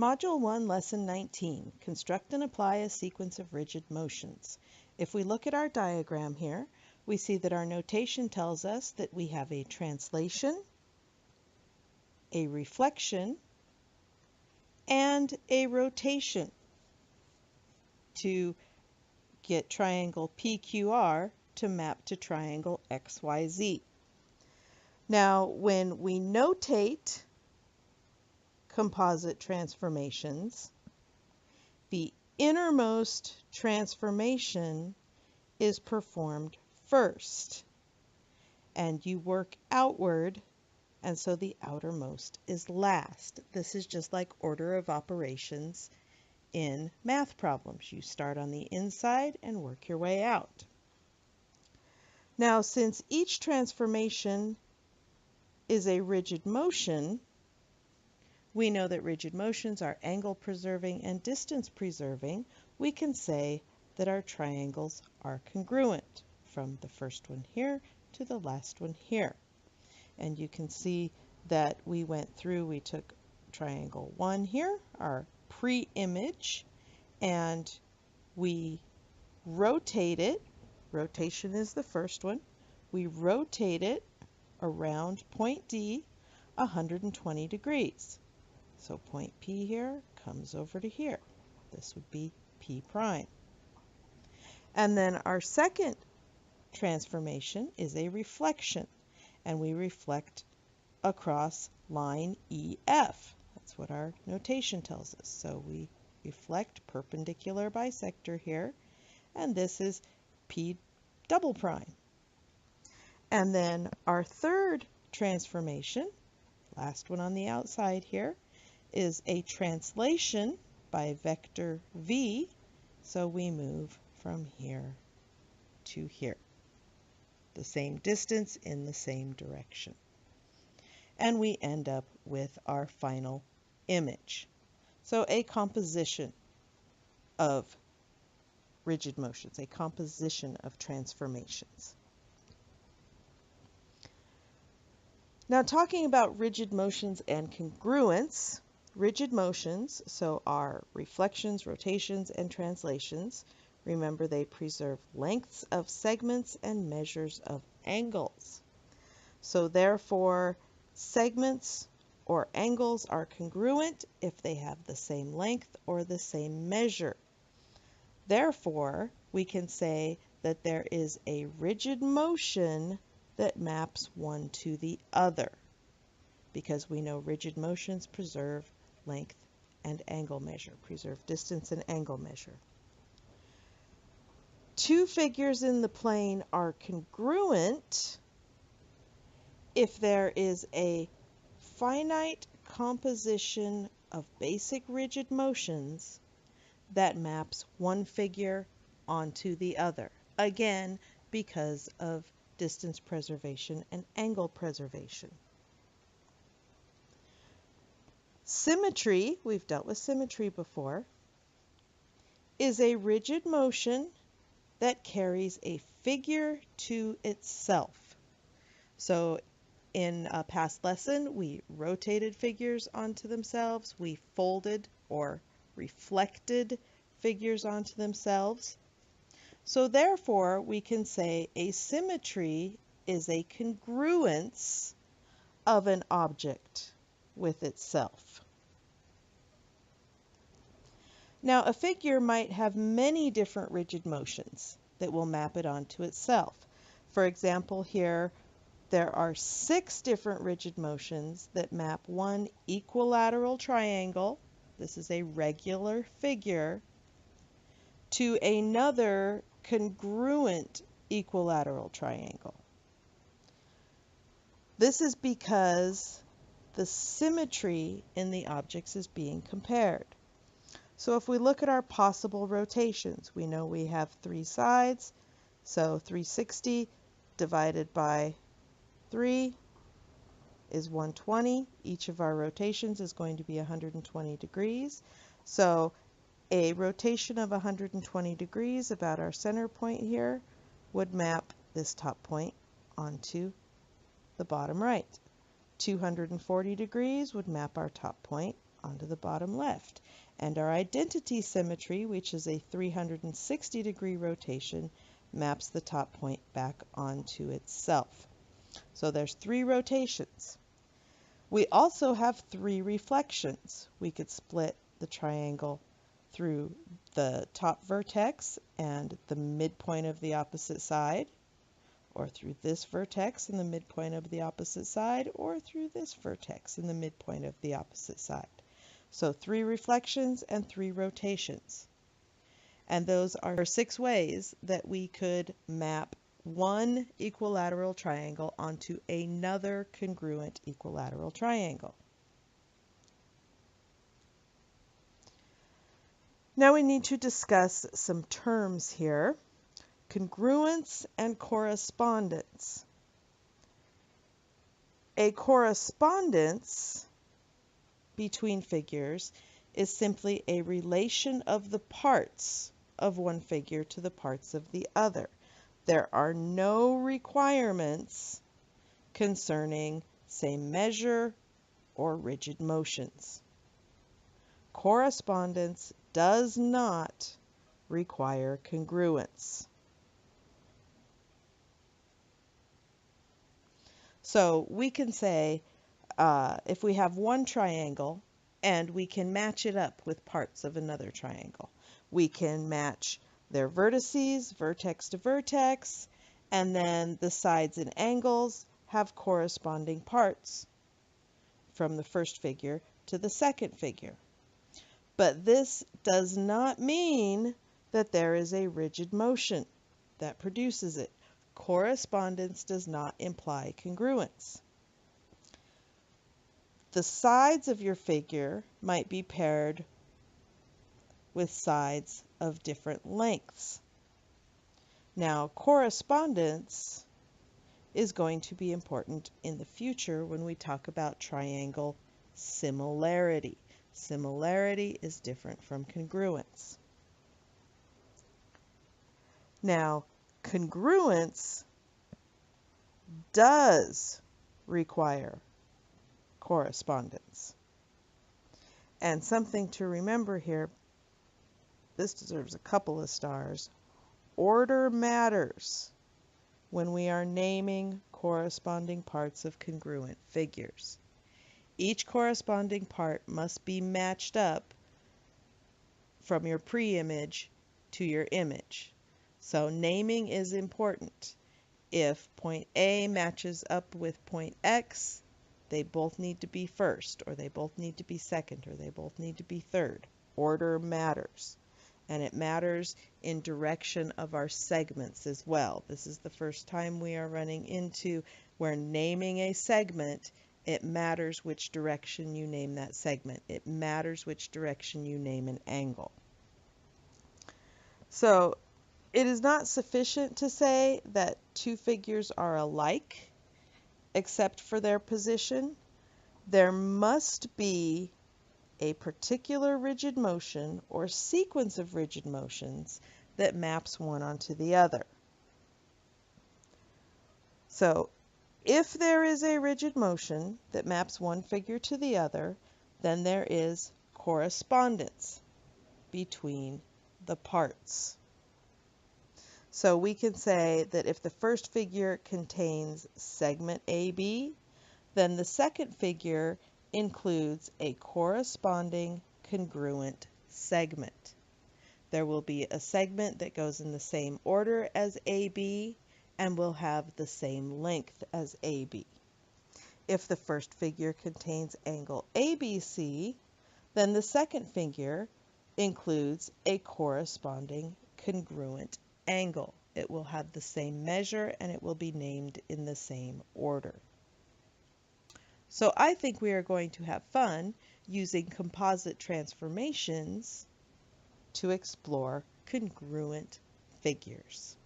Module 1, Lesson 19, Construct and Apply a Sequence of Rigid Motions. If we look at our diagram here, we see that our notation tells us that we have a translation, a reflection, and a rotation to get triangle PQR to map to triangle XYZ. Now, when we notate composite transformations, the innermost transformation is performed first, and you work outward, and so the outermost is last. This is just like order of operations in math problems. You start on the inside and work your way out. Now, since each transformation is a rigid motion, we know that rigid motions are angle preserving and distance preserving. We can say that our triangles are congruent from the first one here to the last one here. And you can see that we took triangle 1 here, our pre-image, and we rotate it. Rotation is the first one. We rotate it around point D 120 degrees. So point P here comes over to here. This would be P prime. And then our second transformation is a reflection, and we reflect across line EF. That's what our notation tells us. So we reflect perpendicular bisector here, and this is P double prime. And then our third transformation, last one on the outside here, is a translation by vector V. So we move from here to here, the same distance in the same direction. And we end up with our final image. So a composition of rigid motions, a composition of transformations. Now, talking about rigid motions and congruence, rigid motions, so our reflections, rotations, and translations, remember they preserve lengths of segments and measures of angles. So therefore, segments or angles are congruent if they have the same length or the same measure. Therefore, we can say that there is a rigid motion that maps one to the other, because we know rigid motions preserve length and angle measure, preserve distance and angle measure. Two figures in the plane are congruent if there is a finite composition of basic rigid motions that maps one figure onto the other, again because of distance preservation and angle preservation. Symmetry, we've dealt with symmetry before, is a rigid motion that carries a figure to itself. So in a past lesson, we rotated figures onto themselves, we folded or reflected figures onto themselves. So therefore, we can say a symmetry is a congruence of an object with itself. Now, a figure might have many different rigid motions that will map it onto itself. For example, here there are 6 different rigid motions that map one equilateral triangle, this is a regular figure, to another congruent equilateral triangle. This is because the symmetry in the objects is being compared. So if we look at our possible rotations, we know we have 3 sides, so 360 divided by 3 is 120. Each of our rotations is going to be 120 degrees. So a rotation of 120 degrees about our center point here would map this top point onto the bottom right. 240 degrees would map our top point onto the bottom left. And our identity symmetry, which is a 360-degree rotation, maps the top point back onto itself. So there's 3 rotations. We also have 3 reflections. We could split the triangle through the top vertex and the midpoint of the opposite side, or through this vertex and the midpoint of the opposite side, or through this vertex and the midpoint of the opposite side. So 3 reflections and 3 rotations. And those are 6 ways that we could map one equilateral triangle onto another congruent equilateral triangle. Now we need to discuss some terms here. Congruence and correspondence. A correspondence between figures is simply a relation of the parts of one figure to the parts of the other. There are no requirements concerning same measure or rigid motions. Correspondence does not require congruence. So we can say if we have one triangle and we can match it up with parts of another triangle, we can match their vertices, vertex to vertex, and then the sides and angles have corresponding parts from the first figure to the second figure. But this does not mean that there is a rigid motion that produces it. Correspondence does not imply congruence. The sides of your figure might be paired with sides of different lengths. Now, correspondence is going to be important in the future when we talk about triangle similarity. Similarity is different from congruence. Now, congruence does require correspondence. And something to remember here, this deserves a couple of stars. Order matters when we are naming corresponding parts of congruent figures. Each corresponding part must be matched up from your pre-image to your image. So naming is important. If point A matches up with point X, they both need to be first, or they both need to be second, or they both need to be third. Order matters. And it matters in direction of our segments as well. This is the first time we are running into where naming a segment, it matters which direction you name that segment. It matters which direction you name an angle. So it is not sufficient to say that 2 figures are alike, except for their position. There must be a particular rigid motion or sequence of rigid motions that maps one onto the other. So if there is a rigid motion that maps one figure to the other, then there is correspondence between the parts. So we can say that if the first figure contains segment AB, then the second figure includes a corresponding congruent segment. There will be a segment that goes in the same order as AB and will have the same length as AB. If the first figure contains angle ABC, then the second figure includes a corresponding congruent angle. It will have the same measure and it will be named in the same order. So I think we are going to have fun using composite transformations to explore congruent figures.